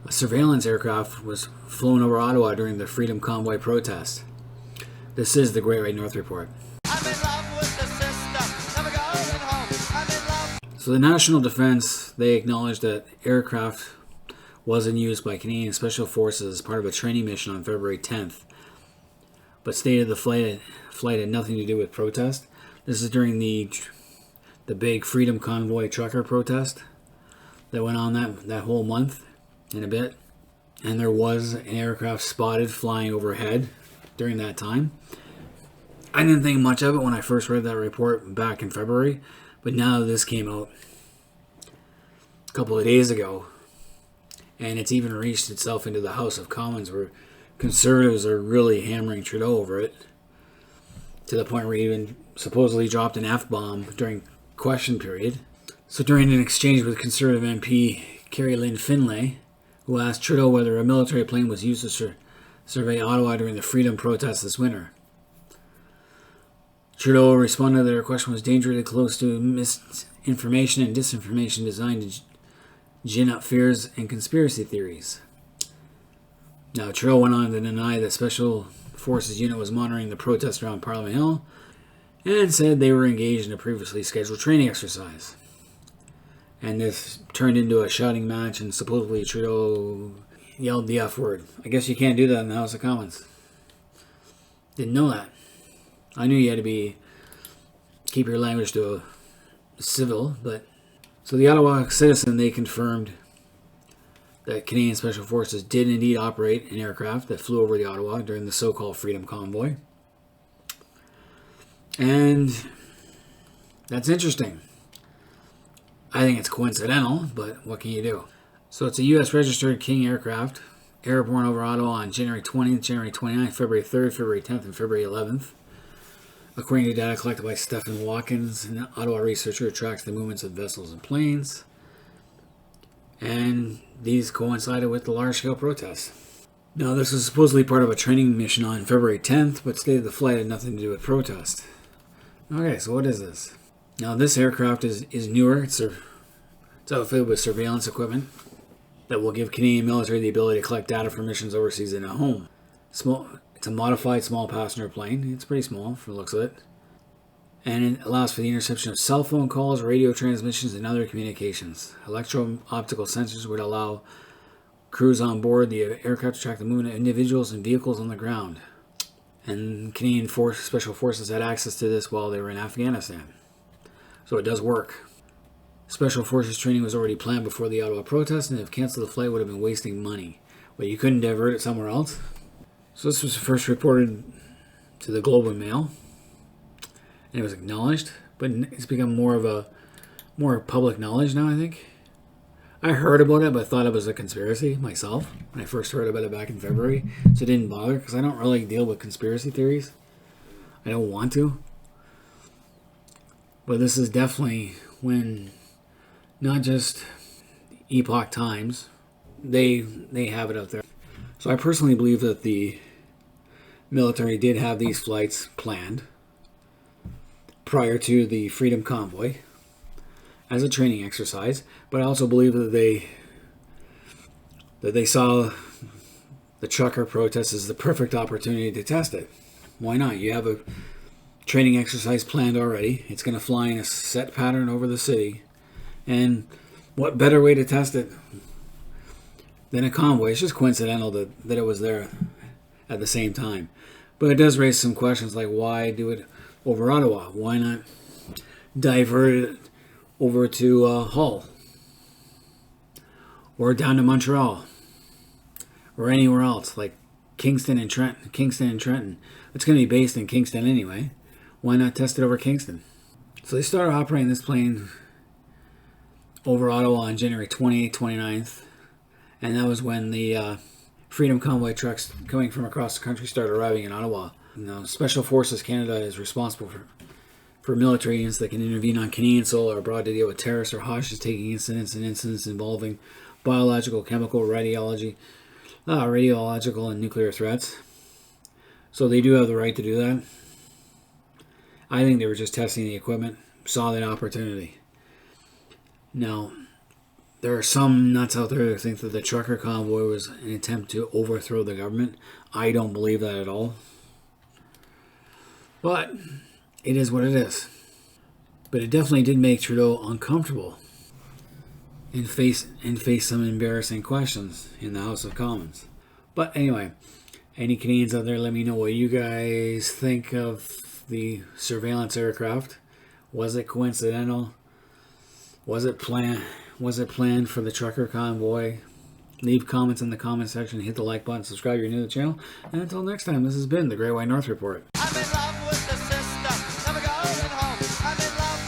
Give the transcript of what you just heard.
A surveillance aircraft was flown over Ottawa during the Freedom Convoy protest. This is the Great White North Report. I'm in love with the system. Never going home. I'm in love. So the National Defence, they acknowledged that aircraft was in use by Canadian Special Forces as part of a training mission on February 10th, but stated the flight had nothing to do with protest. This is during the big Freedom Convoy trucker protest that went on that whole month and a bit. And there was an aircraft spotted flying overhead during that time. I didn't think much of it when I first read that report back in February, but now this came out a couple of days ago, and it's even reached itself into the House of Commons, where Conservatives are really hammering Trudeau over it, to the point where he even supposedly dropped an F-bomb during question period. So during an exchange with Conservative MP Carrie Lynn Finlay, who asked Trudeau whether a military plane was used to survey Ottawa during the Freedom protests this winter, Trudeau responded that her question was dangerously close to misinformation and disinformation designed to gin up fears and conspiracy theories. Now, Trudeau went on to deny that Special Forces unit was monitoring the protest around Parliament Hill and said they were engaged in a previously scheduled training exercise. And this turned into a shouting match, and supposedly Trudeau yelled the F word. I guess you can't do that in the House of Commons. Didn't know that. I knew you had to keep your language to a civil, but... So the Ottawa Citizen, they confirmed that Canadian Special Forces did indeed operate an aircraft that flew over the Ottawa during the so-called Freedom Convoy. And that's interesting. I think it's coincidental, but what can you do? So it's a U.S. registered King aircraft, airborne over Ottawa on January 20th, January 29th, February 3rd, February 10th, and February 11th. According to data collected by Stephen Watkins, an Ottawa researcher who tracks the movements of vessels and planes. And these coincided with the large-scale protests. Now, this was supposedly part of a training mission on February 10th, but stated the flight had nothing to do with protest. Okay, so what is this? Now, this aircraft is newer. It's outfitted with surveillance equipment that will give Canadian military the ability to collect data from missions overseas and at home. It's a modified small passenger plane. It's pretty small from the looks of it. And it allows for the interception of cell phone calls, radio transmissions, and other communications. Electro-optical sensors would allow crews on board the aircraft to track the movement of individuals and vehicles on the ground. And Canadian Special Forces had access to this while they were in Afghanistan. So it does work. Special Forces training was already planned before the Ottawa protest, and if canceled, the flight would have been wasting money. But you couldn't divert it somewhere else. So this was first reported to the Globe and Mail, and it was acknowledged, but it's become more public knowledge now, I think. I heard about it, but thought it was a conspiracy myself when I first heard about it back in February, so I didn't bother, because I don't really deal with conspiracy theories. I don't want to. But this is definitely when not just Epoch Times, they have it out there. So I personally believe that the military did have these flights planned prior to the Freedom Convoy as a training exercise, but I also believe that they saw the trucker protest as the perfect opportunity to test it. Why not? You have a training exercise planned already. It's going to fly in a set pattern over the city, and what better way to test it than a convoy? It's just coincidental that it was there at the same time. But it does raise some questions like, why do it over Ottawa? Why not divert it over to Hull? Or down to Montreal? Or anywhere else, like Kingston and Trenton. It's going to be based in Kingston anyway. Why not test it over Kingston? So they started operating this plane over Ottawa on January 28th, 29th. And that was when the Freedom Convoy trucks coming from across the country started arriving in Ottawa. Now, Special Forces Canada is responsible for military units that can intervene on Canadian soil or abroad to deal with terrorists or hostage-taking incidents and incidents involving biological, chemical, radiological, and nuclear threats. So they do have the right to do that. I think they were just testing the equipment, saw that opportunity. Now, There are some nuts out there who think that the trucker convoy was an attempt to overthrow the government. I don't believe that at all. But it is what it is. But it definitely did make Trudeau uncomfortable and face some embarrassing questions in the House of Commons. But anyway, any Canadians out there, let me know what you guys think of the surveillance aircraft. Was it coincidental? Was it planned for the trucker convoy? Leave comments in the comment section, hit the like button, subscribe if you're new to the channel. And until next time, this has been the Great White North Report.